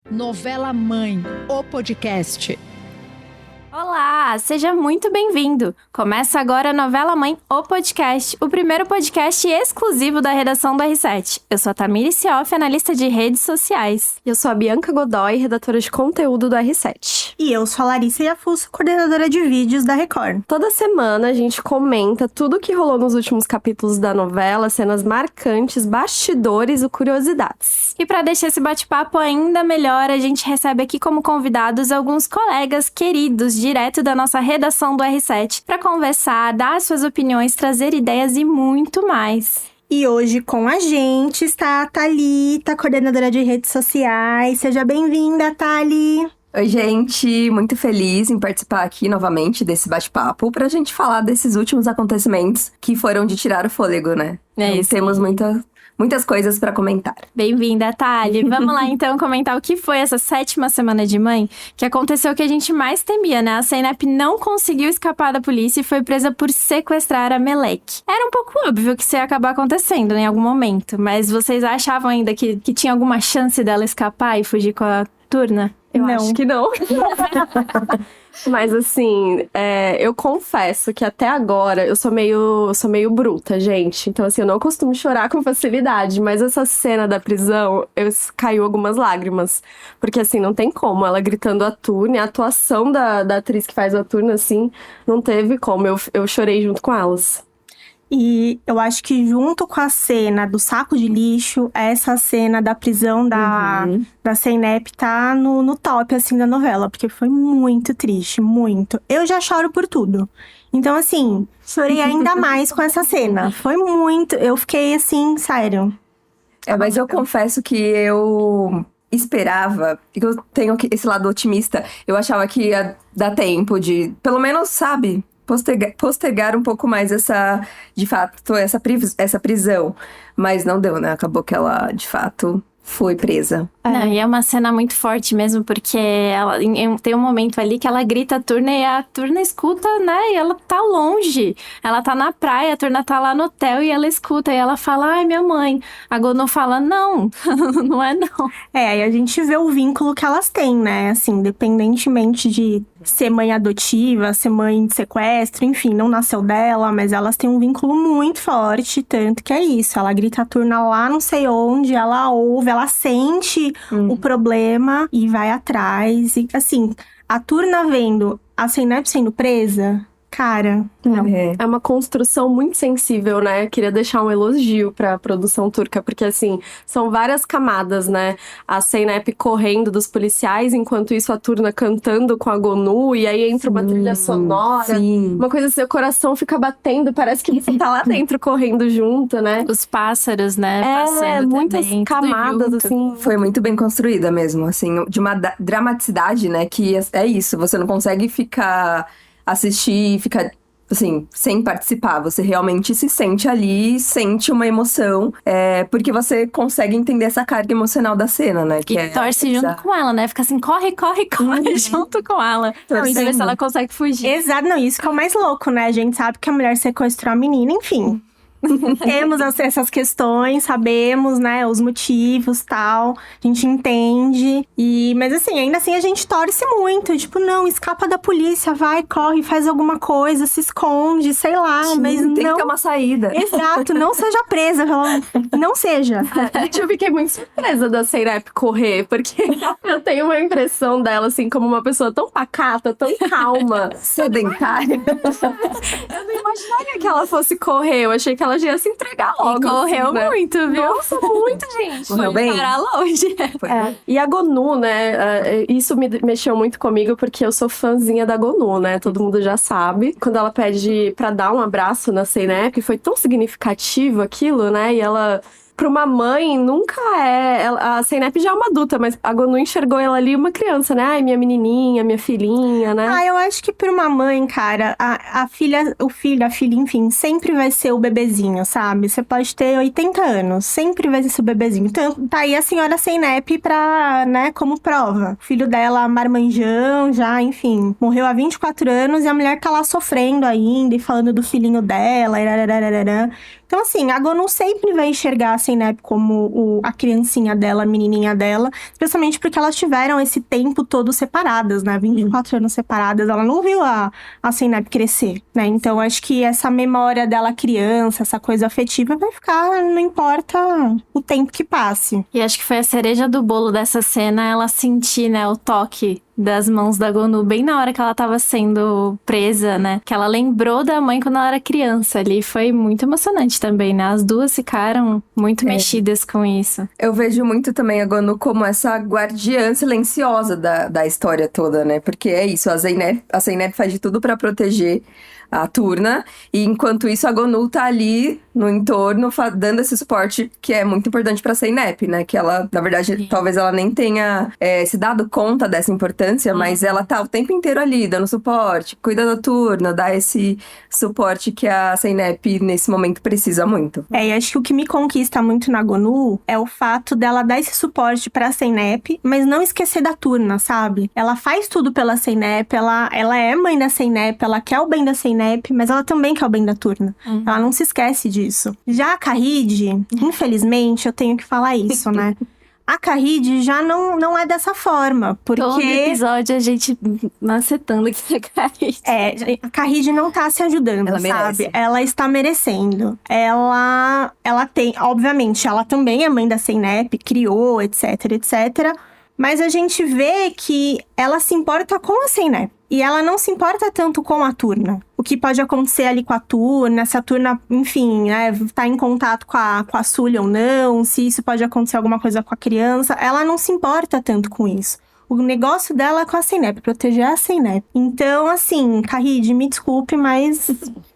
Novela Mãe, o podcast. Olá, seja muito bem-vindo! Começa agora a Novela Mãe, o podcast, o primeiro podcast exclusivo da redação do R7. Eu sou a Tamiri Sioff, analista de redes sociais. Eu sou a Bianca Godoy, redatora de conteúdo do R7. E eu sou a Larissa Iafusso, coordenadora de vídeos da Record. Toda semana a gente comenta tudo o que rolou nos últimos capítulos da novela, cenas marcantes, bastidores e curiosidades. E para deixar esse bate-papo ainda melhor, a gente recebe aqui como convidados alguns colegas queridos direto da nossa redação do R7 para conversar, dar suas opiniões, trazer ideias e muito mais. E hoje com a gente está a Thalita, coordenadora de redes sociais. Seja bem-vinda, Thali! Oi, gente! Muito feliz em participar aqui novamente desse bate-papo pra gente falar desses últimos acontecimentos que foram de tirar o fôlego, né? Temos muitas coisas pra comentar. Bem-vinda, Thali. Vamos lá, então, comentar o que foi essa 7ª semana de mãe, que aconteceu o que a gente mais temia, né? A Zeynep não conseguiu escapar da polícia e foi presa por sequestrar a Melek. Era um pouco óbvio que isso ia acabar acontecendo, né, em algum momento, mas vocês achavam ainda que tinha alguma chance dela escapar e fugir com a Turna? Eu acho que não. Mas assim, eu confesso que até agora eu sou meio bruta, gente. Então assim, eu não costumo chorar com facilidade. Mas essa cena da prisão, caiu algumas lágrimas. Porque assim, não tem como. Ela gritando a Turna, a atuação da atriz que faz a Turna, assim, não teve como. Eu chorei junto com elas. E eu acho que junto com a cena do saco de lixo, essa cena da prisão da Zeynep tá no top, assim, da novela. Porque foi muito triste, muito. Eu já choro por tudo. Então, assim, chorei ainda mais com essa cena. Foi muito... Eu fiquei, assim, sério. Mas eu confesso que eu esperava, porque eu tenho esse lado otimista, eu achava que ia dar tempo de, pelo menos, sabe... Postergar um pouco mais essa prisão. Mas não deu, né? Acabou que ela, de fato, foi presa. Não, e é uma cena muito forte mesmo, porque tem um momento ali que ela grita a Turna e a Turna escuta, né? E ela tá longe. Ela tá na praia, a Turna tá lá no hotel e ela escuta. E ela fala, ai, minha mãe. A Gono fala, não, não é não. Aí a gente vê o vínculo que elas têm, né? Assim, independentemente de ser mãe adotiva, ser mãe de sequestro, enfim, não nasceu dela, mas elas têm um vínculo muito forte, tanto que é isso. Ela grita a Turna lá não sei onde, ela ouve, ela sente o problema e vai atrás. E assim, a Turna vendo a Zeynep sendo presa, cara, não. É uma construção muito sensível, né? Queria deixar um elogio pra produção turca, porque assim, são várias camadas, né? A Zeynep correndo dos policiais, enquanto isso a Turna cantando com a Gonu, e aí entra uma trilha sonora. Sim. Uma coisa assim, o coração fica batendo, parece que você tá lá dentro correndo junto, né? Os pássaros, né? Passando muitas também, camadas, assim. Foi muito bem construída mesmo, assim, de uma dramaticidade, né? Que é isso, você não consegue assistir e ficar, assim, sem participar. Você realmente se sente ali, sente uma emoção, porque você consegue entender essa carga emocional da cena, né? E torce junto com ela, né? Fica assim, corre junto com ela. Pra ver se ela consegue fugir. Exato, não, isso que é o mais louco, né? A gente sabe que a mulher sequestrou a menina, enfim. Temos essas questões, sabemos, né, os motivos, tal, a gente entende, mas assim, ainda assim a gente torce muito, tipo, não, escapa da polícia, vai, corre, faz alguma coisa, se esconde, sei lá, Sim, mas tem não... que ter uma saída. Exato, não seja presa, não seja. Eu fiquei muito surpresa da Zeynep correr, porque eu tenho uma impressão dela, assim, como uma pessoa tão pacata, tão calma, sedentária. Eu não imaginaria que ela fosse correr, eu achei que ela já ia se entregar logo. E correu assim, né? muito, viu? Nossa, muito, gente. Correu bem? Parar longe. E a Gonu, né, isso me mexeu muito comigo, porque eu sou fãzinha da Gonu, né, todo mundo já sabe. Quando ela pede pra dar um abraço na Zeynep, foi tão significativo aquilo, né, e ela... Pra uma mãe, nunca a Zeynep já é uma adulta, mas a Gonu enxergou ela ali uma criança, né? Ai, minha menininha, minha filhinha, né? Eu acho que pra uma mãe, cara, a filha, a filha, enfim, sempre vai ser o bebezinho, sabe? Você pode ter 80 anos, sempre vai ser o bebezinho. Então, tá aí a senhora Zeynep pra, né, como prova. O filho dela, marmanjão, já, enfim, morreu há 24 anos e a mulher tá lá sofrendo ainda e falando do filhinho dela, Então, assim, a Gonu sempre vai enxergar a Zeynep como a criancinha dela, a menininha dela, especialmente porque elas tiveram esse tempo todo separadas, né? 24 anos separadas, ela não viu a Zeynep crescer, né? Então, acho que essa memória dela criança, essa coisa afetiva vai ficar, não importa o tempo que passe. E acho que foi a cereja do bolo dessa cena, ela sentir, né, o toque das mãos da Gonu bem na hora que ela tava sendo presa, né? Que ela lembrou da mãe quando ela era criança ali. Foi muito emocionante também, né? As duas ficaram muito mexidas com isso. Eu vejo muito também a Gonu como essa guardiã silenciosa da história toda, né? Porque é isso, a Zeynep faz de tudo pra proteger a Turna, e enquanto isso a Gonu tá ali no entorno dando esse suporte que é muito importante pra Zeynep, né? Que ela, na verdade, talvez ela nem tenha se dado conta dessa importância, mas ela tá o tempo inteiro ali, dando suporte, cuida da Turna, dá esse suporte que a Zeynep nesse momento precisa muito. E acho que o que me conquista muito na Gonu é o fato dela dar esse suporte pra Zeynep, mas não esquecer da Turna, sabe? Ela faz tudo pela Zeynep, ela é mãe da Zeynep, ela quer o bem da Zeynep, mas ela também quer o bem da Turna. Ela não se esquece disso. Já a Karide, infelizmente, eu tenho que falar isso, né? A Karide já não é dessa forma, porque... Todo episódio a gente macetando aqui a Karide. A Karide não tá se ajudando, Ela sabe? merece. Ela está merecendo. Ela tem... Obviamente, ela também é mãe da Zeynep, criou, etc, etc. Mas a gente vê que ela se importa com a Zeynep. E ela não se importa tanto com a Turna. O que pode acontecer ali com a Turna, se a Turna, enfim, né, tá em contato com a Sully ou não, se isso pode acontecer alguma coisa com a criança. Ela não se importa tanto com isso. O negócio dela é com a Zeynep, proteger a Zeynep. Então, assim, Karide, me desculpe, mas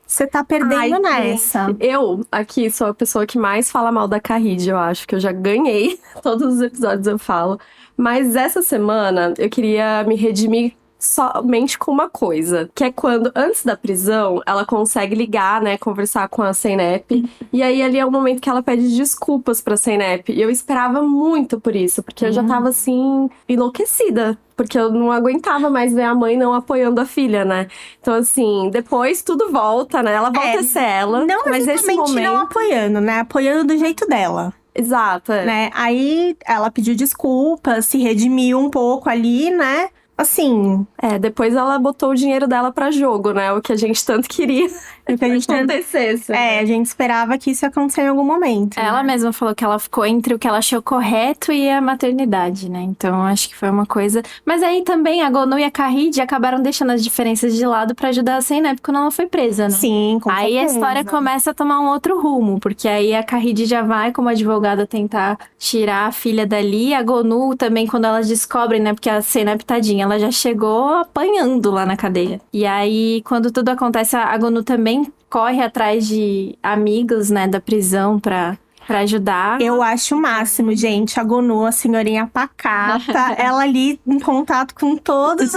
você tá perdendo nessa. Eu, aqui, sou a pessoa que mais fala mal da Karide, eu acho. Que eu já ganhei. Todos os episódios eu falo. Mas essa semana, eu queria me redimir somente com uma coisa, que é quando, antes da prisão, ela consegue ligar, né, conversar com a Zeynep, e aí ali é o momento que ela pede desculpas pra Zeynep, e eu esperava muito por isso, porque eu já tava, assim, enlouquecida, porque eu não aguentava mais ver a mãe não apoiando a filha, né, então, assim, depois tudo volta, né, ela volta a ser ela, Não mas esse exatamente momento... não apoiando, né? Apoiando do jeito dela. Exato, Né? Aí ela pediu desculpas, se redimiu um pouco ali, né? Assim, depois ela botou o dinheiro dela pra jogo, né, o que a gente tanto queria que a gente acontecesse. a gente esperava que isso ia acontecer em algum momento. Ela mesma falou que ela ficou entre o que ela achou correto e a maternidade, né? Então, acho que foi uma coisa... Mas aí também a Gonu e a Karide acabaram deixando as diferenças de lado pra ajudar a Zeynep quando ela foi presa, né? Sim, com Aí a certeza. história começa a tomar um outro rumo, porque aí a Karide já vai como advogada tentar tirar a filha dali. A Gonu também, quando elas descobrem, né? Porque a Zeynep, tadinha, ela já chegou apanhando lá na cadeia. E aí, quando tudo acontece, a Gonu também corre atrás de amigos, né, da prisão pra ajudar. Eu acho o máximo, gente. A Gonu, a senhorinha pacata, ela ali em contato com todos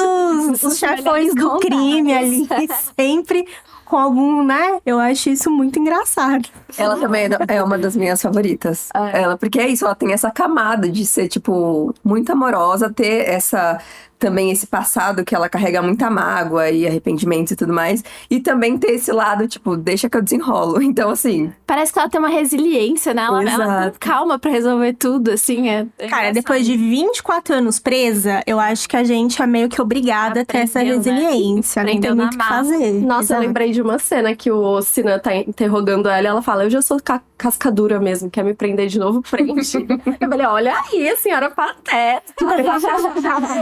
os chefões do crime ali, sempre com algum, né? Eu acho isso muito engraçado. Ela também é uma das minhas favoritas. Ela, porque é isso, ela tem essa camada de ser, tipo, muito amorosa, ter também esse passado que ela carrega muita mágoa e arrependimento e tudo mais. E também ter esse lado, tipo, deixa que eu desenrolo. Então, assim... Parece que ela tem uma resiliência, né? Ela tem calma pra resolver tudo, assim. Cara, depois de 24 anos presa, eu acho que a gente é meio que obrigada a ter essa Aprendeu, né? resiliência. Não tem Aprendeu muito o que na massa. fazer. Nossa, Exato. eu lembrei de uma cena que o Sinan tá interrogando ela e ela fala, eu já sou cascadura mesmo, quer me prender de novo, prende. Eu falei, olha aí, a senhora patética.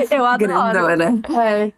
Eu adoro. Grandona.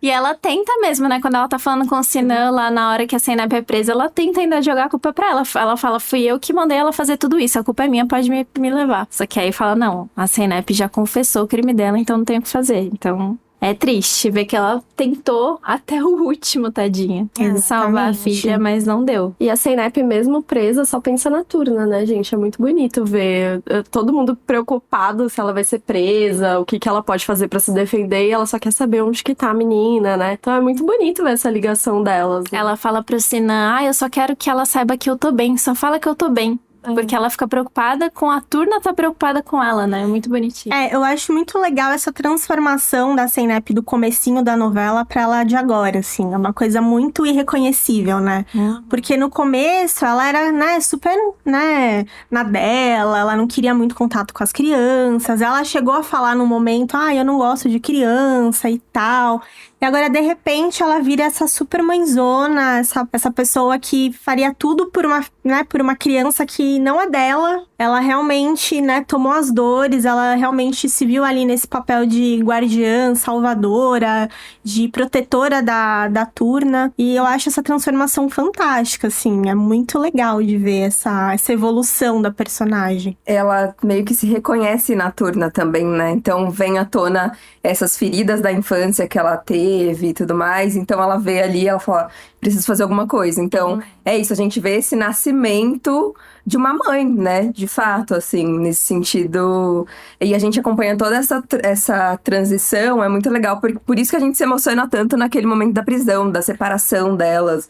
E ela tenta mesmo, né? Quando ela tá falando com o Sinan lá na hora que a Zeynep é presa, ela tenta ainda jogar a culpa pra ela. Ela fala, fui eu que mandei ela fazer tudo isso, a culpa é minha, pode me levar. Só que aí fala, não, a Zeynep já confessou o crime dela, então não tem o que fazer. Então... É triste ver que ela tentou até o último, tadinha. Salvar a filha, mas não deu. E a Zeynep, mesmo presa, só pensa na Turna, né, gente? É muito bonito ver todo mundo preocupado se ela vai ser presa, o que ela pode fazer pra se defender, e ela só quer saber onde que tá a menina, né? Então é muito bonito ver essa ligação delas. Né? Ela fala pro Sinan, eu só quero que ela saiba que eu tô bem, só fala que eu tô bem. Porque ela fica preocupada com a Turna tá preocupada com ela, né? É muito bonitinho. Eu acho muito legal essa transformação da Zeynep do comecinho da novela pra ela de agora, assim. É uma coisa muito irreconhecível, né? Porque no começo ela era, né, super, né, na dela, ela não queria muito contato com as crianças. Ela chegou a falar num momento, eu não gosto de criança e tal. E agora, de repente, ela vira essa super mãezona, essa pessoa que faria tudo por uma criança que não é dela. Ela realmente, né, tomou as dores, ela realmente se viu ali nesse papel de guardiã, salvadora, de protetora da Turna. E eu acho essa transformação fantástica, assim. É muito legal de ver essa evolução da personagem. Ela meio que se reconhece na Turna também, né? Então vem à tona essas feridas da infância que ela teve e tudo mais. Então ela vê ali, ela fala, preciso fazer alguma coisa. Então é isso, a gente vê esse nascimento de uma mãe, né? De fato, assim, nesse sentido. E a gente acompanha toda essa transição, é muito legal. Por isso que a gente se emociona tanto naquele momento da prisão, da separação delas,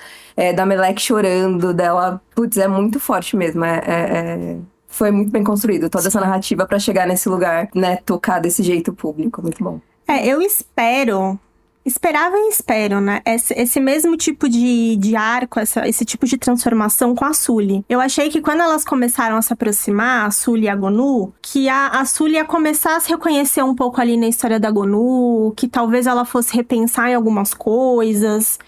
da Melek chorando, dela. Putz, é muito forte mesmo. Foi muito bem construído toda essa narrativa pra chegar nesse lugar, né? Tocar desse jeito público. Muito bom. Eu esperava e espero, né? Esse mesmo tipo de arco, esse tipo de transformação com a Sully. Eu achei que quando elas começaram a se aproximar, a Sully e a Gonu, que a Sully ia começar a se reconhecer um pouco ali na história da Gonu, que talvez ela fosse repensar em algumas coisas.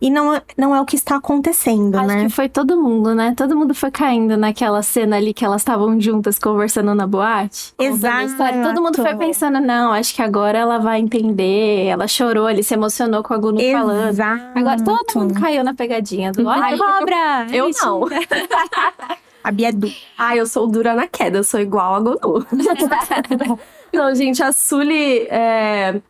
E não é o que está acontecendo, né? Acho que foi todo mundo, né? Todo mundo foi caindo naquela cena ali que elas estavam juntas conversando na boate. Exato. Todo mundo foi pensando, não, acho que agora ela vai entender. Ela chorou, ele se emocionou com a Gunu falando. Agora todo mundo caiu na pegadinha do olha, cobra! Eu não. A Bia é dura. Eu sou dura na queda, eu sou igual a Gonu. Não, gente, a Sully,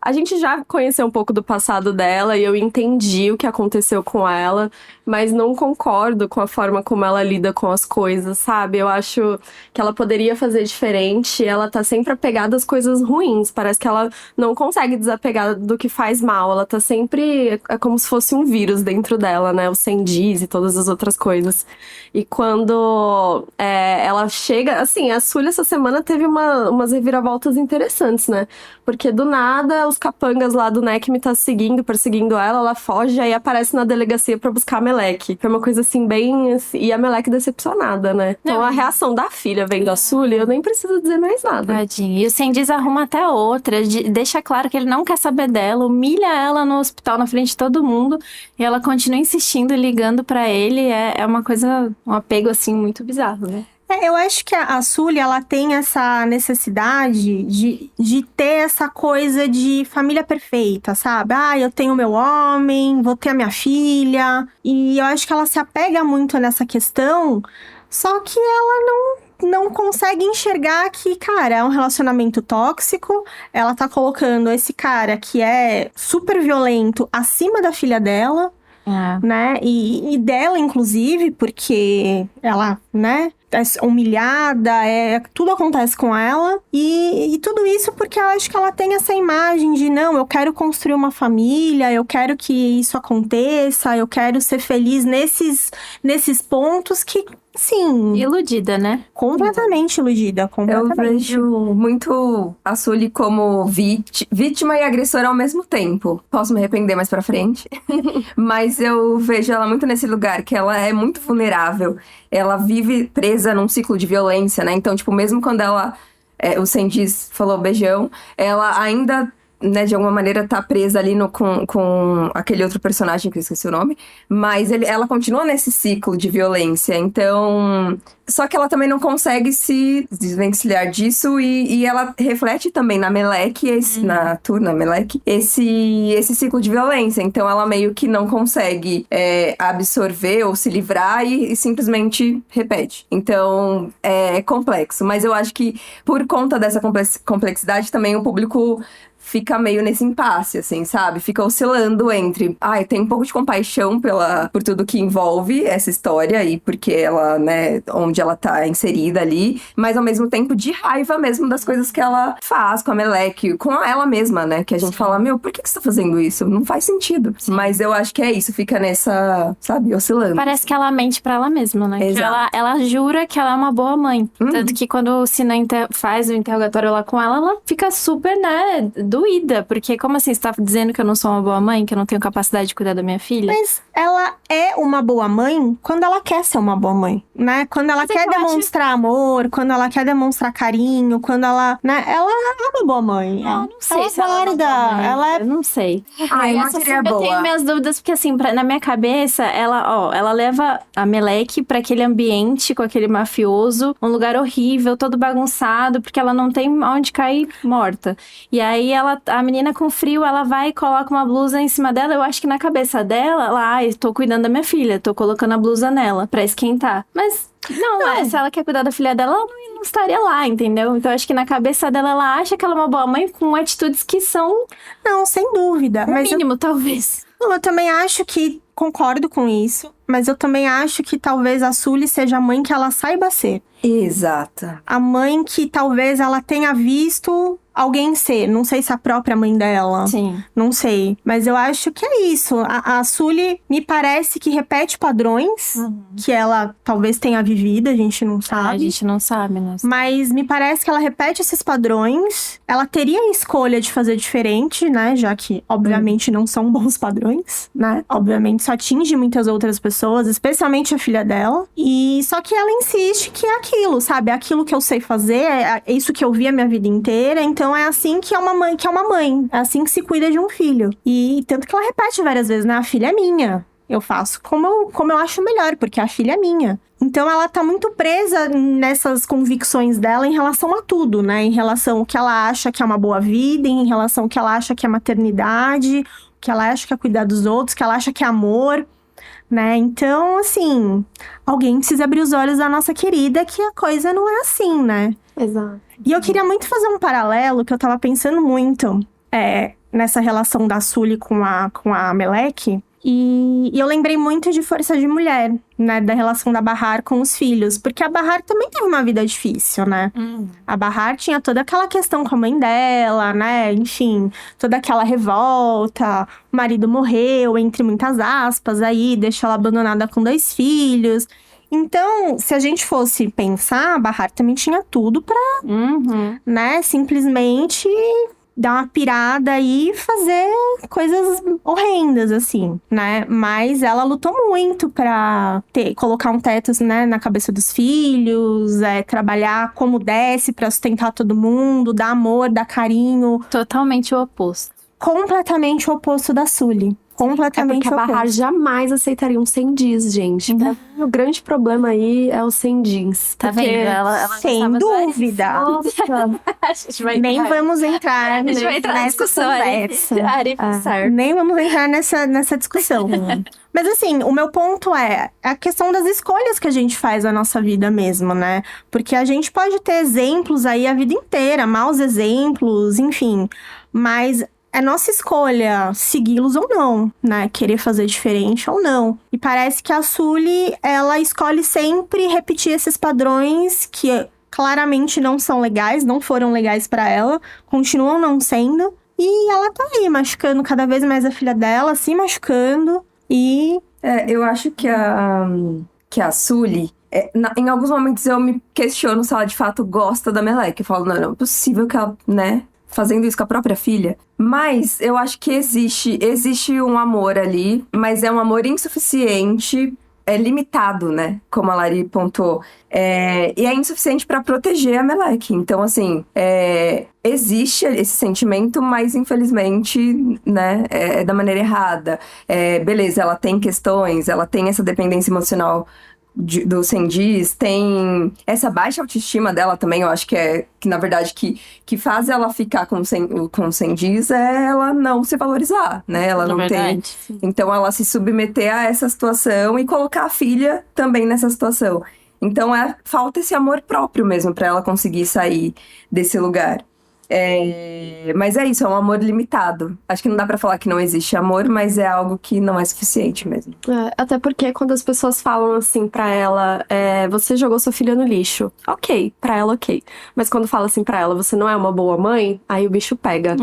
a gente já conheceu um pouco do passado dela e eu entendi o que aconteceu com ela, mas não concordo com a forma como ela lida com as coisas, sabe? Eu acho que ela poderia fazer diferente, ela tá sempre apegada às coisas ruins, parece que ela não consegue desapegar do que faz mal, ela tá sempre, é como se fosse um vírus dentro dela, né? O Sandiz e todas as outras coisas. E quando ela chega, assim, a Sully essa semana teve umas reviravoltas interessantes, né? Porque do nada, os capangas lá do NECM tá perseguindo ela foge, aí aparece na delegacia pra buscar a Melek. Que é uma coisa assim, bem... Assim, e a Melek decepcionada, né? Então a reação da filha vendo a Sully, eu nem preciso dizer mais nada. Tadinho. E o Sandiz arruma até outra, deixa claro que ele não quer saber dela, humilha ela no hospital na frente de todo mundo, e ela continua insistindo, ligando pra ele. É uma coisa, um apego assim, muito bizarro, né? Eu acho que a Sully, ela tem essa necessidade de ter essa coisa de família perfeita, sabe? Eu tenho meu homem, vou ter a minha filha. E eu acho que ela se apega muito nessa questão, só que ela não consegue enxergar que, cara, é um relacionamento tóxico. Ela tá colocando esse cara que é super violento acima da filha dela. Né? E dela, inclusive, porque ela, né, é humilhada, tudo acontece com ela. E tudo isso porque eu acho que ela tem essa imagem de, não, eu quero construir uma família, eu quero que isso aconteça, eu quero ser feliz nesses pontos que, sim... Iludida, né? Completamente iludida, completamente. Eu vejo muito a Sully como vítima e agressora ao mesmo tempo. Posso me arrepender mais pra frente. Mas eu vejo ela muito nesse lugar, que ela é muito vulnerável. Ela vive presa num ciclo de violência, né? Então, tipo, mesmo quando ela... o Sandiz falou beijão, ela ainda... né, de alguma maneira tá presa ali com aquele outro personagem que eu esqueci o nome, mas ela continua nesse ciclo de violência, então... Só que ela também não consegue se desvencilhar disso e ela reflete também na Melek, na Turna Melek, esse ciclo de violência. Então ela meio que não consegue absorver ou se livrar e simplesmente repete. Então é complexo, mas eu acho que por conta dessa complexidade também o público fica meio nesse impasse, assim, sabe? Fica oscilando entre, tem um pouco de compaixão por tudo que envolve essa história e porque ela, né, onde ela tá inserida ali, mas ao mesmo tempo de raiva mesmo das coisas que ela faz com a Melek, com ela mesma, né? Que a gente fala, por que você tá fazendo isso? Não faz sentido. Mas eu acho que é isso, fica nessa, sabe, oscilando. Parece que ela mente pra ela mesma, né? Exato. Ela jura que ela é uma boa mãe. Tanto que quando o Sinan faz o interrogatório lá com ela fica super, né, doída. Porque como assim, você tá dizendo que eu não sou uma boa mãe, que eu não tenho capacidade de cuidar da minha filha? Mas ela é uma boa mãe quando ela quer ser uma boa mãe, né? Quando ela quer demonstrar amor, quando ela quer demonstrar carinho, quando ela, né? Ela é uma boa mãe. Não sei ela se ela é uma guarda, boa mãe. ela é... Eu não sei. Eu diria Eu boa. tenho minhas dúvidas, porque assim, na minha cabeça, ela leva a Melek pra aquele ambiente com aquele mafioso, um lugar horrível, todo bagunçado, porque ela não tem onde cair morta. E aí a menina com frio, ela vai e coloca uma blusa em cima dela. Eu acho que na cabeça dela, tô cuidando da minha filha, tô colocando a blusa nela pra esquentar. Mas não. Se ela quer cuidar da filha dela, ela não estaria lá, entendeu? Então acho que na cabeça dela, ela acha que ela é uma boa mãe com atitudes que são Não, sem dúvida. no mínimo, talvez. Eu também acho que concordo com isso, mas eu também acho que talvez a Sully seja a mãe que ela saiba ser. Exata. A mãe que talvez ela tenha visto alguém ser. Não sei se a própria mãe dela. Sim. Não sei. Mas eu acho que é isso. A Sully me parece que repete padrões que ela talvez tenha vivido, a gente não sabe. A gente não sabe, né? Mas me parece que ela repete esses padrões. Ela teria a escolha de fazer diferente, né? Já que, obviamente, não são bons padrões, né? Obviamente, isso atinge muitas outras pessoas, especialmente a filha dela. E só que ela insiste que é aquilo, sabe? É aquilo que eu sei fazer, é isso que eu vi a minha vida inteira. Então, é assim que é uma mãe, É assim que se cuida de um filho. E tanto que ela repete várias vezes, né? A filha é minha. Eu faço como eu acho melhor, porque a filha é minha. Então, ela tá muito presa nessas convicções dela em relação a tudo, né? Em relação ao que ela acha que é uma boa vida, em relação ao que ela acha que é maternidade, o que ela acha que é cuidar dos outros, o que ela acha que é amor, né? Então, assim, alguém precisa abrir os olhos da nossa querida que a coisa não é assim, né? Exato. E eu queria muito fazer um paralelo, que eu tava pensando muito nessa relação da Sully com a Melek. E eu lembrei muito de Força de Mulher, né? Da relação da Bahar com os filhos. Porque a Bahar também teve uma vida difícil, né? A Bahar tinha toda aquela questão com a mãe dela, né? Enfim, toda aquela revolta. O marido morreu, entre muitas aspas, aí deixou ela abandonada com 2 filhos. Então, se a gente fosse pensar, a Bahar também tinha tudo pra, né? Simplesmente dar uma pirada e fazer coisas horrendas, assim, né? Mas ela lutou muito pra colocar um teto, né, na cabeça dos filhos, trabalhar como desse pra sustentar todo mundo, dar amor, dar carinho. Totalmente o oposto. Completamente o oposto da Sully. Completamente porque a Bahar oposto. jamais aceitaria um sem jeans, gente. O grande problema aí é o sem jeans. Tá vendo? Ela Sem gostava do Arif. dúvida. Nossa. A gente vai Nem vamos entrar A gente vai entrar na nessa discussão. conversa. Arif, certo. Nem vamos entrar nessa discussão. Mas assim, o meu ponto é a questão das escolhas que a gente faz na nossa vida mesmo, né? Porque a gente pode ter exemplos aí a vida inteira, maus exemplos, enfim. Mas é nossa escolha segui-los ou não, né? Querer fazer diferente ou não. E parece que a Sully, ela escolhe sempre repetir esses padrões que claramente não são legais, não foram legais pra ela, continuam não sendo. E ela tá aí machucando cada vez mais a filha dela, se machucando. E eu acho que a Sully, em alguns momentos eu me questiono se ela de fato gosta da Melek. Eu falo, não é possível que ela, né, fazendo isso com a própria filha. Mas eu acho que existe um amor ali, mas é um amor insuficiente, limitado, né? Como a Lari pontuou. E é insuficiente pra proteger a Melek. Então, assim, existe esse sentimento, mas infelizmente, né, é da maneira errada. Beleza, ela tem questões, ela tem essa dependência emocional do Sendiz, tem essa baixa autoestima dela também, eu acho que na verdade que faz ela ficar com o Sendiz é ela não se valorizar, né? Ela não tem. Sim. Então ela se submeter a essa situação e colocar a filha também nessa situação. Então falta esse amor próprio mesmo pra ela conseguir sair desse lugar. Mas é isso, é um amor limitado. Acho que não dá pra falar que não existe amor, mas é algo que não é suficiente mesmo. Até porque quando as pessoas falam assim pra ela, você jogou sua filha no lixo. Ok, pra ela ok. Mas quando fala assim pra ela, você não é uma boa mãe, aí o bicho pega.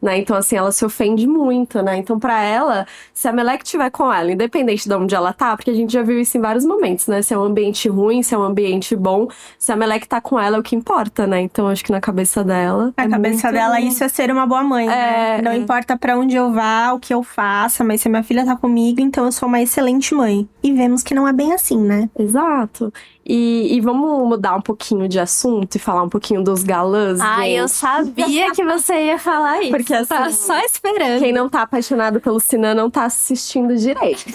Né? Então assim, ela se ofende muito, né? Então pra ela, se a Meleque estiver com ela, independente de onde ela tá, porque a gente já viu isso em vários momentos, né? Se é um ambiente ruim, se é um ambiente bom, se a Meleque tá com ela é o que importa, né? Então acho que na cabeça dela... Na cabeça dela, isso é ser uma boa mãe, né? Não importa pra onde eu vá, o que eu faça, mas se a minha filha tá comigo, então eu sou uma excelente mãe. E vemos que não é bem assim, né? Exato. E vamos mudar um pouquinho de assunto e falar um pouquinho dos galãs, Ai, gente. eu sabia que você ia falar isso. Porque assim, tava só esperando. Quem não tá apaixonado pelo Sinan não tá assistindo direito.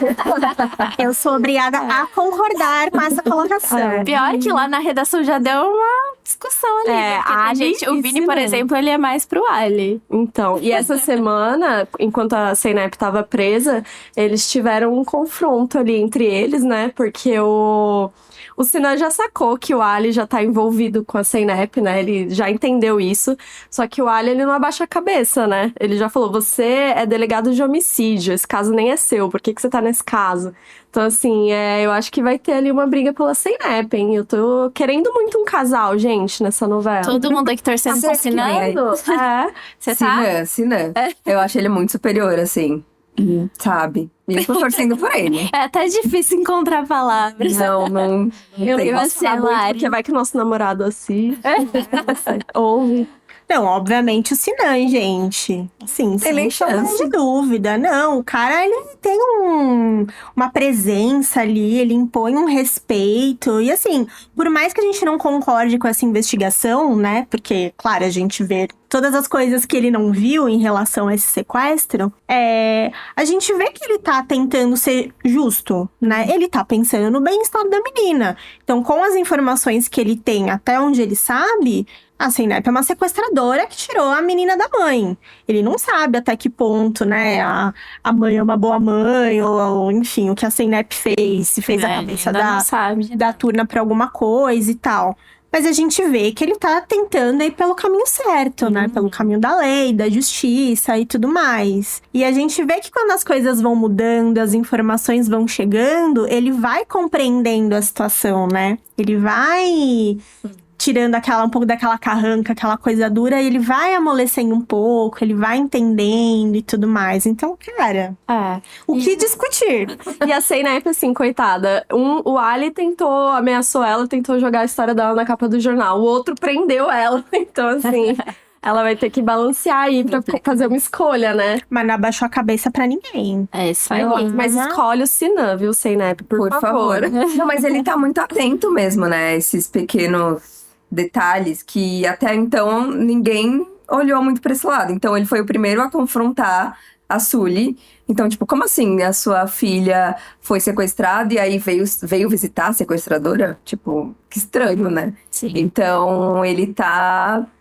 Eu sou obrigada a concordar com essa colocação. Pior que lá na redação já deu uma discussão ali. Né? Porque tem Ali gente, o e Vini, por Sinan. exemplo, ele é mais pro Ali. Então, e essa semana, enquanto a Zeynep tava presa, eles tiveram um confronto ali entre eles, né? Porque o Sinan já sacou que o Ali já tá envolvido com a Zeynep, né? Ele já entendeu isso. Só que o Ali, ele não abaixa a cabeça, né? Ele já falou, você é delegado de homicídio, esse caso nem é seu, por que você tá nesse caso? Então, assim, eu acho que vai ter ali uma briga pela Zeynep, hein? Eu tô querendo muito um casal, gente, nessa novela. Todo mundo aqui torcendo pro Sinan. Você tá? Sinan. Eu acho ele muito superior, assim. Sabe? E eu tô torcendo por ele. É até difícil encontrar palavras. Não Eu tem. não posso falar muito, Lari? porque vai que o nosso namorado assiste. Ouve. Não, obviamente o Sinan, gente. Assim, Tem nem sem sombra chance. de dúvida. Não, o cara, ele tem uma presença ali, ele impõe um respeito. E assim, por mais que a gente não concorde com essa investigação, né? Porque, claro, a gente vê todas as coisas que ele não viu em relação a esse sequestro, a gente vê que ele tá tentando ser justo, né? Ele tá pensando no bem-estar da menina. Então, com as informações que ele tem até onde ele sabe, a Zeynep é uma sequestradora que tirou a menina da mãe. Ele não sabe até que ponto, né, a mãe é uma boa mãe, ou enfim, o que a Zeynep fez, se fez a cabeça ainda não sabe. da turna pra alguma coisa e tal. Mas a gente vê que ele tá tentando ir pelo caminho certo, né? Pelo caminho da lei, da justiça e tudo mais. E a gente vê que quando as coisas vão mudando, as informações vão chegando, ele vai compreendendo a situação, né? Ele vai tirando um pouco daquela carranca, aquela coisa dura, e ele vai amolecendo um pouco, ele vai entendendo e tudo mais. Então, cara, o que discutir? E a Zeynep, assim, coitada. O Ali ameaçou ela, tentou jogar a história dela na capa do jornal. O outro prendeu ela. Então, assim, ela vai ter que balancear aí pra fazer uma escolha, né? Mas não abaixou a cabeça pra ninguém. É isso aí. Mas escolhe o Sinan, viu, Zeynep? Por favor. Não, mas ele tá muito atento mesmo, né? Esses pequenos detalhes que até então ninguém olhou muito pra esse lado. Então ele foi o primeiro a confrontar a Sully. Então, tipo, como assim a sua filha foi sequestrada e aí veio visitar a sequestradora? Tipo, que estranho, né? Sim. Então ele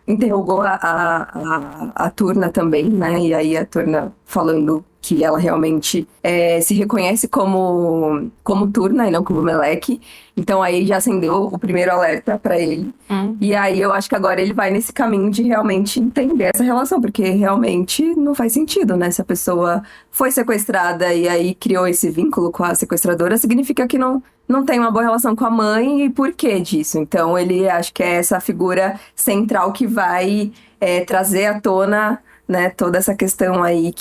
interrogou a Turna também, né? E aí a Turna falando que ela realmente se reconhece como Turna e não como Meleque. Então aí já acendeu o primeiro alerta pra ele. E aí eu acho que agora ele vai nesse caminho de realmente entender essa relação, porque realmente não faz sentido, né? Se a pessoa foi sequestrada e aí criou esse vínculo com a sequestradora, significa que não tem uma boa relação com a mãe. E por que disso? Então ele acho que é essa figura central que vai trazer à tona, né, toda essa questão aí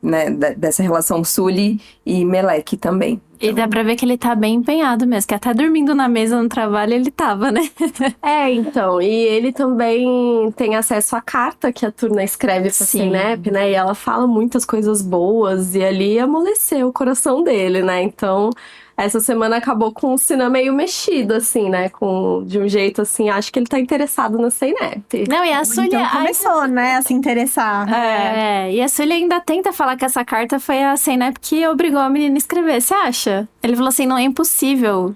né, dessa relação Sully e Meleque também. E dá pra ver que ele tá bem empenhado mesmo, que até dormindo na mesa no trabalho ele tava, né? Então, e ele também tem acesso à carta que a Turna escreve pra Sim. Zeynep, né? E ela fala muitas coisas boas, e ali amoleceu o coração dele, né? Então, essa semana acabou com o Sinan meio mexido, assim, né? De um jeito, assim, acho que ele tá interessado na Zeynep. Não, e a Sully... Então começou, né, a se interessar. E a Sully ainda tenta falar que essa carta foi a Zeynep que obrigou a menina a escrever. Você acha? Ele falou assim, não é impossível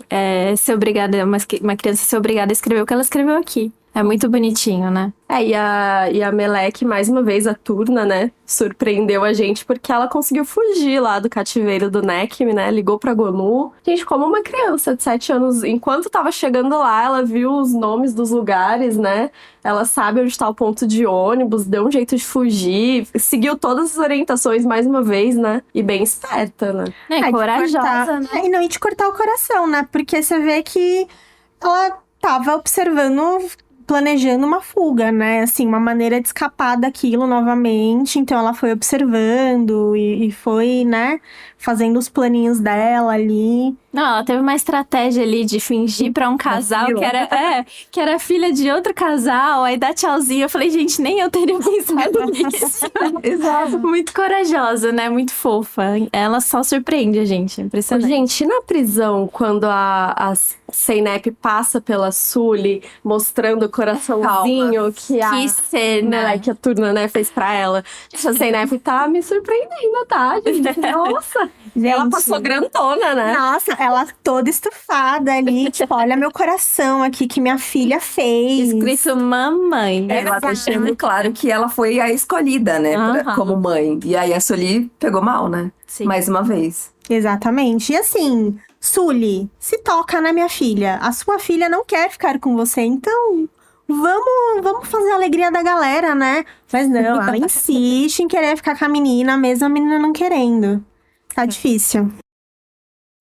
ser obrigada, uma criança ser obrigada a escrever o que ela escreveu aqui. É muito bonitinho, né? E a Melek, mais uma vez, a Turna, né, surpreendeu a gente porque ela conseguiu fugir lá do cativeiro do Necmi, né, ligou pra Gonu. Gente, como uma criança de 7 anos, enquanto tava chegando lá, ela viu os nomes dos lugares, né, ela sabe onde tá o ponto de ônibus, deu um jeito de fugir, seguiu todas as orientações mais uma vez, né, e bem esperta, né. É, de corajosa, cortar- né? E não, e de cortar o coração, né? Porque você vê que ela tava observando, planejando uma fuga, né? Assim, uma maneira de escapar daquilo novamente. Então ela foi observando e foi, né, fazendo os planinhos dela ali. Não, ela teve uma estratégia ali de fingir pra um casal que era filha de outro casal, aí dá tchauzinho. Eu falei, gente, nem eu teria pensado nisso. Exato. Muito corajosa, né? Muito fofa. Ela só surpreende a gente. Impressionante. Gente, e na prisão, quando a Zeynep passa pela Sully, mostrando o coraçãozinho que a Que cena. Melek, a Turna, né, fez pra ela. Gente, a Zeynep tá me surpreendendo, tá? Gente, nossa! Ela passou grandona, né? Nossa, ela toda estufada ali, tipo, olha meu coração aqui que minha filha fez. Escrito mamãe. Ela deixando claro que ela foi a escolhida, né, Aham. como mãe. E aí a Sully pegou mal, né? Sim. Mais uma vez. Exatamente. E assim, Sully, se toca na minha filha. A sua filha não quer ficar com você, então vamos fazer a alegria da galera, né? Mas não, ela insiste em querer ficar com a mesmo a menina não querendo. Tá difícil.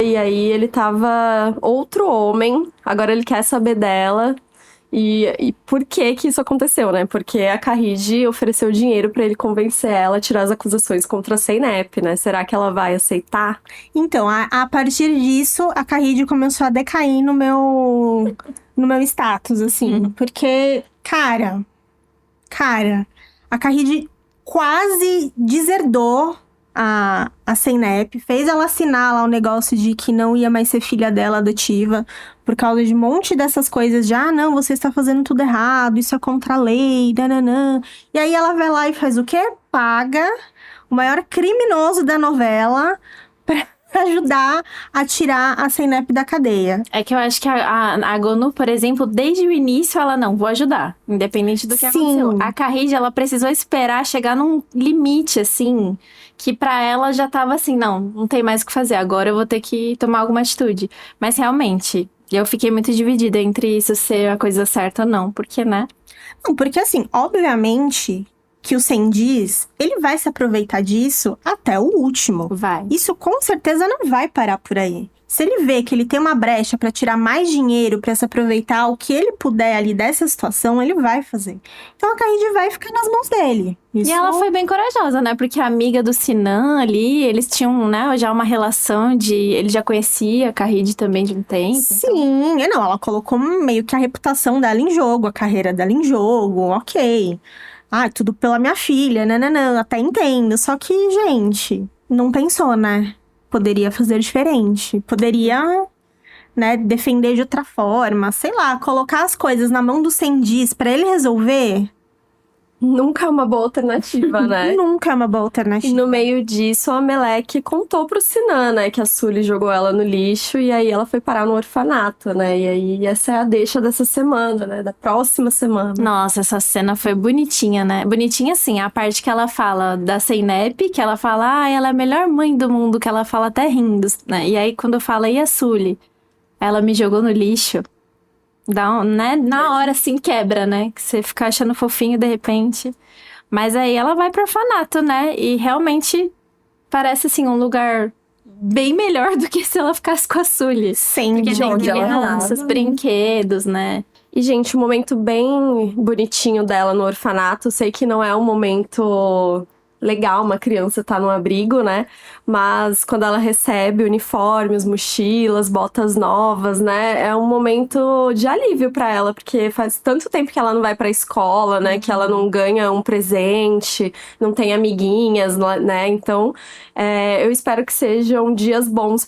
E aí ele tava outro homem, agora ele quer saber dela. E por que que isso aconteceu, né? Porque a Carride ofereceu dinheiro pra ele convencer ela a tirar as acusações contra a Zeynep, né? Será que ela vai aceitar? Então, a partir disso, a Carride começou a decair no meu status, assim. Porque, cara, a Carride quase deserdou a Zeynep, fez ela assinar lá o negócio de que não ia mais ser filha dela adotiva, por causa de um monte dessas coisas de, não, você está fazendo tudo errado, isso é contra a lei, nananã. E aí ela vai lá e faz o quê? Paga o maior criminoso da novela pra ajudar a tirar a Zeynep da cadeia. É que eu acho que a Gonu, por exemplo, desde o início, ela não, vou ajudar. Independente do que Sim. aconteceu. A Carride, ela precisou esperar chegar num limite, assim, que pra ela já tava assim, não tem mais o que fazer. Agora eu vou ter que tomar alguma atitude. Mas realmente, eu fiquei muito dividida entre isso ser a coisa certa ou não. Porque, né? Não, porque assim, obviamente que o Sendiz, ele vai se aproveitar disso até o último. Vai. Isso com certeza não vai parar por aí. Se ele vê que ele tem uma brecha pra tirar mais dinheiro, pra se aproveitar o que ele puder ali dessa situação, ele vai fazer. Então a Carride vai ficar nas mãos dele. Isso... E ela foi bem corajosa, né? Porque a amiga do Sinan ali, eles tinham, né, já uma relação de... Ele já conhecia a Carride também de um tempo. Sim, não, ela colocou meio que a reputação dela em jogo, a carreira dela em jogo, ok. Tudo pela minha filha, não, até entendo. Só que, gente, não pensou, né? Poderia fazer diferente. Poderia, né, defender de outra forma. Sei lá, colocar as coisas na mão do Sendiz pra ele resolver. Nunca é uma boa alternativa, né? Nunca é uma boa E alternativa. no meio disso, a Melek contou pro Sinan, né, que a Sully jogou ela no lixo e aí ela foi parar no orfanato, né? E aí essa é a deixa dessa semana, né? Da próxima semana. Nossa, essa cena foi bonitinha, né? Bonitinha, assim, a parte que ela fala da Zeynep, que ela fala, ela é a melhor mãe do mundo, que ela fala até rindo, né? E aí, quando fala, e a Sully? Ela me jogou no lixo. Né? Na hora, assim, quebra, né? Que você fica achando fofinho de repente. Mas aí ela vai pro orfanato, né? E realmente parece, assim, um lugar bem melhor do que se ela ficasse com a Sully. Sem Porque tem onde ela crianças, tava. brinquedos, né? E, gente, um momento bem bonitinho dela no orfanato. Sei que não é um momento legal uma criança tá num abrigo, né? Mas quando ela recebe uniformes, mochilas, botas novas, né? É um momento de alívio pra ela, porque faz tanto tempo que ela não vai pra escola, né? Que ela não ganha um presente, não tem amiguinhas, né? Então, eu espero que sejam dias bons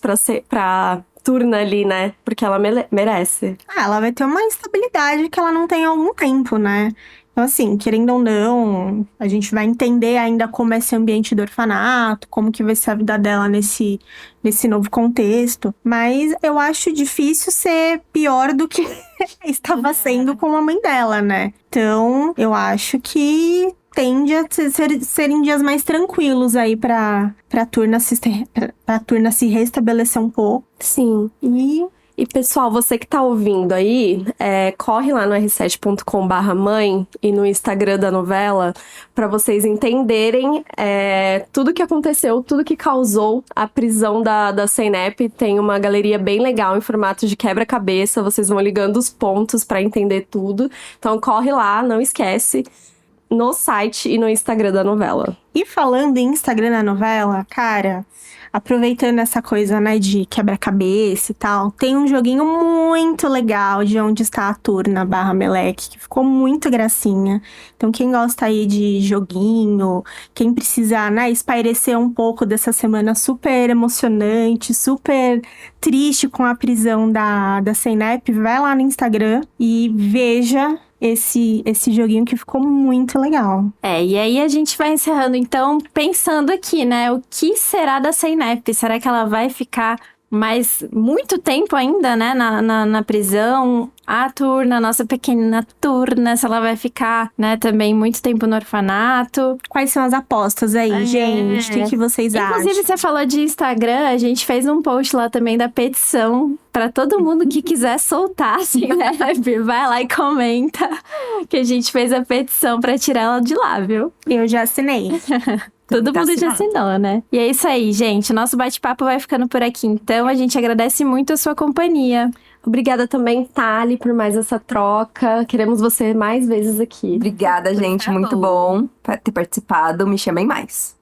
pra Turna ali, né? Porque ela merece. ela vai ter uma estabilidade que ela não tem há algum tempo, né? Então, assim, querendo ou não, a gente vai entender ainda como é esse ambiente do orfanato, como que vai ser a vida dela nesse novo contexto. Mas eu acho difícil ser pior do que estava sendo com a mãe dela, né? Então, eu acho que tende a serem dias mais tranquilos aí pra turna se restabelecer um pouco. Sim. E pessoal, você que tá ouvindo aí, corre lá no r7.com/mãe e no Instagram da novela pra vocês entenderem tudo que aconteceu, tudo que causou a prisão da Zeynep. Tem uma galeria bem legal em formato de quebra-cabeça, vocês vão ligando os pontos pra entender tudo. Então corre lá, não esquece, no site e no Instagram da novela. E falando em Instagram da novela, cara, aproveitando essa coisa, né, de quebra-cabeça e tal, tem um joguinho muito legal de Onde Está a Turna /Meleque, que ficou muito gracinha. Então, quem gosta aí de joguinho, quem precisa, né, espairecer um pouco dessa semana super emocionante, super triste com a prisão da Zeynep, vai lá no Instagram e veja esse joguinho que ficou muito legal. E aí a gente vai encerrando, então, pensando aqui, né? O que será da Zeynep? Será que ela vai ficar mais muito tempo ainda, né, na prisão? A Turna, nossa pequena Turna, se ela vai ficar, né, também muito tempo no orfanato. Quais são as apostas aí, gente? O que vocês acham? Inclusive, você falou de Instagram, a gente fez um post lá também da petição pra todo mundo que quiser soltar, assim, né? Vai lá e comenta que a gente fez a petição pra tirar ela de lá, viu? Eu já assinei. Todo mundo já assinou, né? E é isso aí, gente. O nosso bate-papo vai ficando por aqui, então. A gente agradece muito a sua companhia. Obrigada também, Thali, por mais essa troca. Queremos você mais vezes aqui. Obrigada, gente. Muito bom ter participado. Me chamem mais.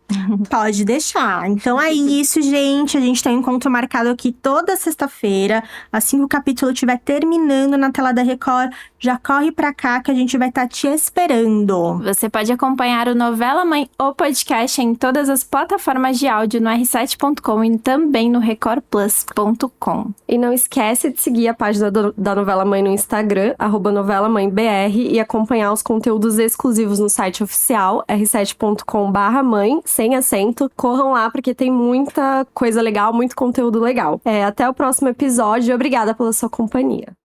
Pode deixar. Então é isso, gente. A gente tem um encontro marcado aqui toda sexta-feira. Assim que o capítulo estiver terminando na tela da Record, já corre pra cá que a gente vai estar te esperando. Você pode acompanhar o Novela Mãe, o podcast, em todas as plataformas de áudio no r7.com e também no recordplus.com. E não esquece de seguir a página da Novela Mãe no Instagram, @novelamãebr, e acompanhar os conteúdos exclusivos no site oficial, r7.com/mãe, sem acento. Corram lá, porque tem muita coisa legal, muito conteúdo legal. Até o próximo episódio. Obrigada pela sua companhia.